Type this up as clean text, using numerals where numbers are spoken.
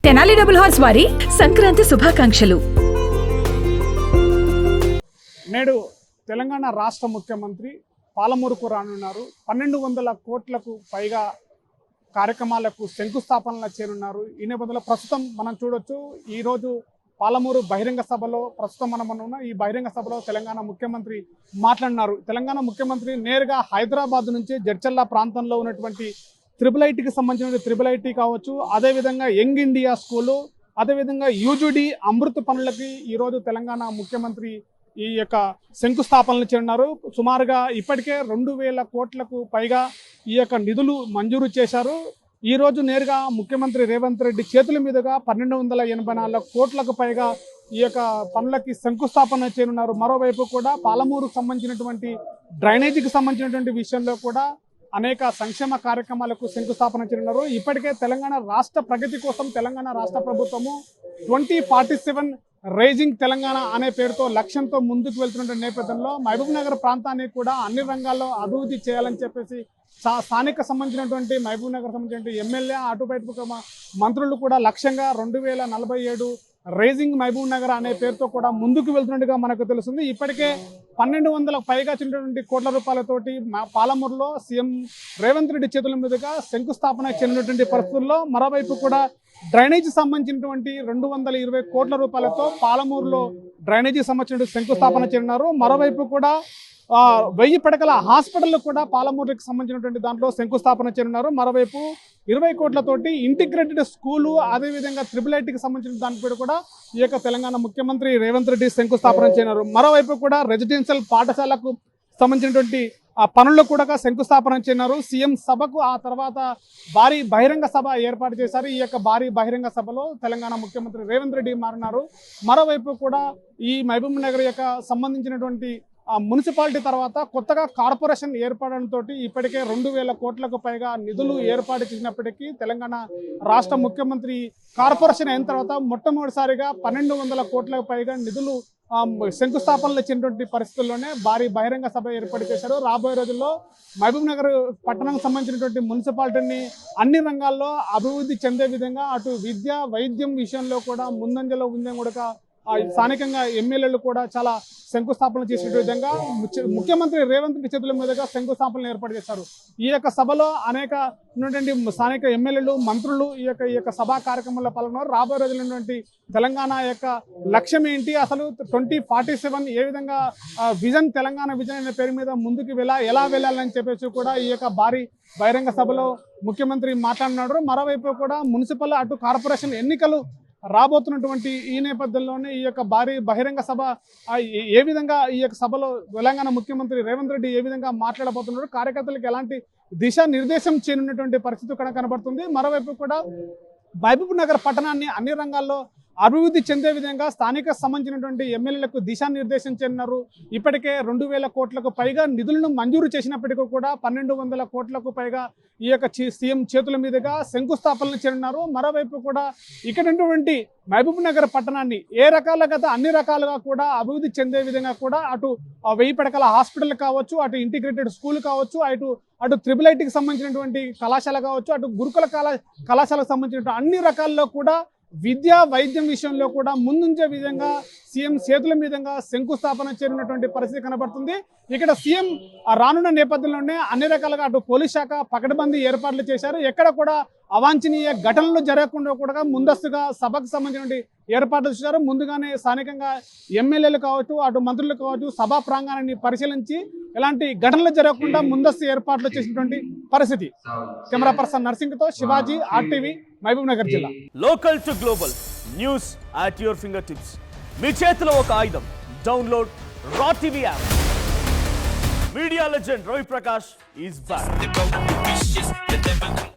Tenali double horse వారి సంక్రాంతి శుభాకాంక్షలు. నేడు తెలంగాణ రాష్ట్ర ముఖ్యమంత్రి పాలమూరుకు రానున్నారు. 1200 కోట్లకు పైగా కార్యక్రమాలకు శంకుస్థాపనలు చేరున్నారు. ఈ నేపథ్యంలో ప్రస్తుతం మనం చూడొచ్చు, ఈరోజు పాలమూరు బహిరంగ సభలో ప్రస్తుతం మనం ఉన్న ఈ బహిరంగ సభలో తెలంగాణ ముఖ్యమంత్రి మాట్లాడినారు. తెలంగాణ ముఖ్యమంత్రి నేరుగా హైదరాబాద్ నుంచి జడ్చర్ల ప్రాంతంలో ఉన్నటువంటి IIITకి సంబంధించిన IIIT కావచ్చు, అదేవిధంగా యంగ్ ఇండియా స్కూలు, అదేవిధంగా యూజీడీ అమృత్ పనులకి ఈరోజు తెలంగాణ ముఖ్యమంత్రి ఈ యొక్క శంకుస్థాపనలు చేస్తున్నారు. సుమారుగా ఇప్పటికే 2000 కోట్లకు పైగా ఈ యొక్క నిధులు మంజూరు చేశారు. ఈరోజు నేరుగా ముఖ్యమంత్రి రేవంత్ రెడ్డి చేతుల మీదుగా 1284 కోట్లకు పైగా ఈ యొక్క పనులకి శంకుస్థాపన చేయనున్నారు. మరోవైపు కూడా పాలమూరుకు సంబంధించినటువంటి డ్రైనేజీకి సంబంధించినటువంటి విషయంలో కూడా అనేక సంక్షేమ కార్యక్రమాలకు శంకుస్థాపన చేయనున్నారు. ఇప్పటికే తెలంగాణ రాష్ట్ర ప్రగతి కోసం తెలంగాణ రాష్ట్ర ప్రభుత్వము 2047 రైజింగ్ తెలంగాణ అనే పేరుతో లక్ష్యంతో ముందుకు వెళ్తున్న నేపథ్యంలో మహబూబ్ నగర్ ప్రాంతాన్ని కూడా అన్ని రంగాల్లో అభివృద్ధి చేయాలని చెప్పేసి స్థానిక సంబంధించినటువంటి మహబూబ్ నగర్ సంబంధించిన ఎమ్మెల్యే అటుపైపు మంత్రులు కూడా లక్ష్యంగా 2047 రైజింగ్ మహబూబ్ నగర్ అనే పేరుతో కూడా ముందుకు వెళ్తున్నట్టుగా మనకు తెలుస్తుంది. ఇప్పటికే 1200 పైగా చిన్నటువంటి కోట్ల రూపాయలతోటి పాలమూరులో సీఎం రేవంత్ రెడ్డి చేతుల మీదుగా శంకుస్థాపన చెందినటువంటి పరిస్థితుల్లో మరోవైపు కూడా డ్రైనేజీ సంబంధించినటువంటి 220 కోట్ల రూపాయలతో పాలమూరులో డ్రైనేజీ సంబంధించిన శంకుస్థాపన చేస్తున్నారు. మరోవైపు కూడా 1000 పడకల హాస్పిటల్ కూడా పాలమూరుకి సంబంధించినటువంటి దాంట్లో శంకుస్థాపన చేయనున్నారు. మరోవైపు 20 కోట్లతోటి ఇంటిగ్రేటెడ్ స్కూలు, అదేవిధంగా IIITకి సంబంధించిన దానిపై కూడా ఈ యొక్క తెలంగాణ ముఖ్యమంత్రి రేవంత్ రెడ్డి శంకుస్థాపన చేయనున్నారు. మరోవైపు కూడా రెసిడెన్షియల్ పాఠశాలకు సంబంధించినటువంటి ఆ పనుల్లో కూడా శంకుస్థాపన చేయనున్నారు. సీఎం సభకు ఆ తర్వాత భారీ బహిరంగ సభ ఏర్పాటు చేశారు. ఈ యొక్క భారీ బహిరంగ సభలో తెలంగాణ ముఖ్యమంత్రి రేవంత్ రెడ్డి మారినారు. మరోవైపు కూడా ఈ మహబూబ్ నగర్ యొక్క సంబంధించినటువంటి మున్సిపాలిటీ తర్వాత కొత్తగా కార్పొరేషన్ ఏర్పడడంతో ఇప్పటికే 2000 కోట్లకు పైగా నిధులు ఏర్పాటు చేసినప్పటికీ తెలంగాణ రాష్ట్ర ముఖ్యమంత్రి కార్పొరేషన్ అయిన తర్వాత మొట్టమొదటిసారిగా 1200 కోట్లకు పైగా నిధులు శంకుస్థాపనలు ఇచ్చినటువంటి పరిస్థితుల్లోనే భారీ బహిరంగ సభ ఏర్పాటు చేశారు. రాబోయే రోజుల్లో మహబూబ్ నగర్ పట్టణానికి సంబంధించినటువంటి మున్సిపాలిటీని అన్ని రంగాల్లో అభివృద్ధి చెందే విధంగా అటు విద్య వైద్యం విషయంలో కూడా ముందంజలో ఉందని కూడా స్థానికంగా ఎమ్మెల్యేలు కూడా చాలా శంకుస్థాపన చేసే విధంగా ముఖ్యమంత్రి రేవంత్ రెడ్డి చేతుల మీదుగా శంకుస్థాపనలు ఏర్పాటు చేశారు. ఈ యొక్క సభలో అనేక ఉన్నటువంటి స్థానిక ఎమ్మెల్యేలు మంత్రులు ఈ యొక్క సభా కార్యక్రమంలో పాల్గొన్నారు. రాబోయే రోజులు ఉన్నటువంటి తెలంగాణ యొక్క లక్ష్యం ఏంటి, అసలు 2047 ఏ విధంగా విజన్ తెలంగాణ విజన్ అనే పేరు మీద ముందుకు ఎలా వెళ్ళాలని చెప్పేసి కూడా ఈ యొక్క భారీ బహిరంగ సభలో ముఖ్యమంత్రి మాట్లాడినాడు. మరోవైపు కూడా మున్సిపల్ అటు కార్పొరేషన్ ఎన్నికలు రాబోతున్నటువంటి ఈ నేపథ్యంలోనే ఈ యొక్క భారీ బహిరంగ సభ ఏ విధంగా ఈ యొక్క సభలో తెలంగాణ ముఖ్యమంత్రి రేవంత్ రెడ్డి ఏ విధంగా మాట్లాడబోతున్నాడు, కార్యకర్తలకు ఎలాంటి దిశానిర్దేశం చేయనున్నటువంటి పరిస్థితి కూడా కనబడుతుంది. మరోవైపు కూడా మహబూబ్ నగర్ పట్టణాన్ని అన్ని రంగాల్లో అభివృద్ధి చెందే విధంగా స్థానిక సంబంధించినటువంటి ఎమ్మెల్యేలకు దిశానిర్దేశం చేయనున్నారు. ఇప్పటికే 2000 కోట్లకు పైగా నిధులను మంజూరు చేసినప్పటికీ కూడా 1200 కోట్లకు పైగా ఈ యొక్క సీఎం చేతుల మీదుగా శంకుస్థాపనలు చేయనున్నారు. మరోవైపు కూడా ఇక్కడ ఉన్నటువంటి మహబూబ్ నగర్ పట్టణాన్ని ఏ రకాలుగా అన్ని రకాలుగా కూడా అభివృద్ధి చెందే విధంగా కూడా అటు 1000 పడకల హాస్పిటల్ కావచ్చు, అటు ఇంటిగ్రేటెడ్ స్కూల్ కావచ్చు, అటు IIITకి సంబంధించినటువంటి కళాశాల కావచ్చు, అటు గురుకుల కళాశాలకు సంబంధించిన అన్ని రకాల్లో కూడా విద్యా వైద్యం విషయంలో కూడా ముందుంచే విధంగా సీఎం చేతుల మీదుగా శంకుస్థాపన చేరినటువంటి పరిస్థితి కనబడుతుంది. ఇక్కడ సీఎం రానున్న నేపథ్యంలోనే అన్ని రకాలుగా అటు పోలీస్ శాఖ పకడ్బందీ ఏర్పాట్లు చేశారు. ఎక్కడ కూడా అవాంఛనీయ ఘటనలు జరగకుండా కూడా ముందస్తుగా సభకు సంబంధించిన ఏర్పాట్లు చేశారు. ముందుగానే స్థానికంగా ఎమ్మెల్యేలు కావచ్చు, అటు మంత్రులు కావచ్చు, సభా ప్రాంగణాన్ని పరిశీలించి ఎలాంటి ఘటనలు జరగకుండా ముందస్తు ఏర్పాట్లు చేసినటువంటి పరిస్థితి. కెమెరా పర్సన్ నర్సింగ్తో శివాజీ, RTV, మహబూబ్ నగర్ జిల్లా. Local to global news at your fingertips. మీ చేతిలో ఒక ఆయుధం. Download R TV app. Media legend Ravi Prakash is back.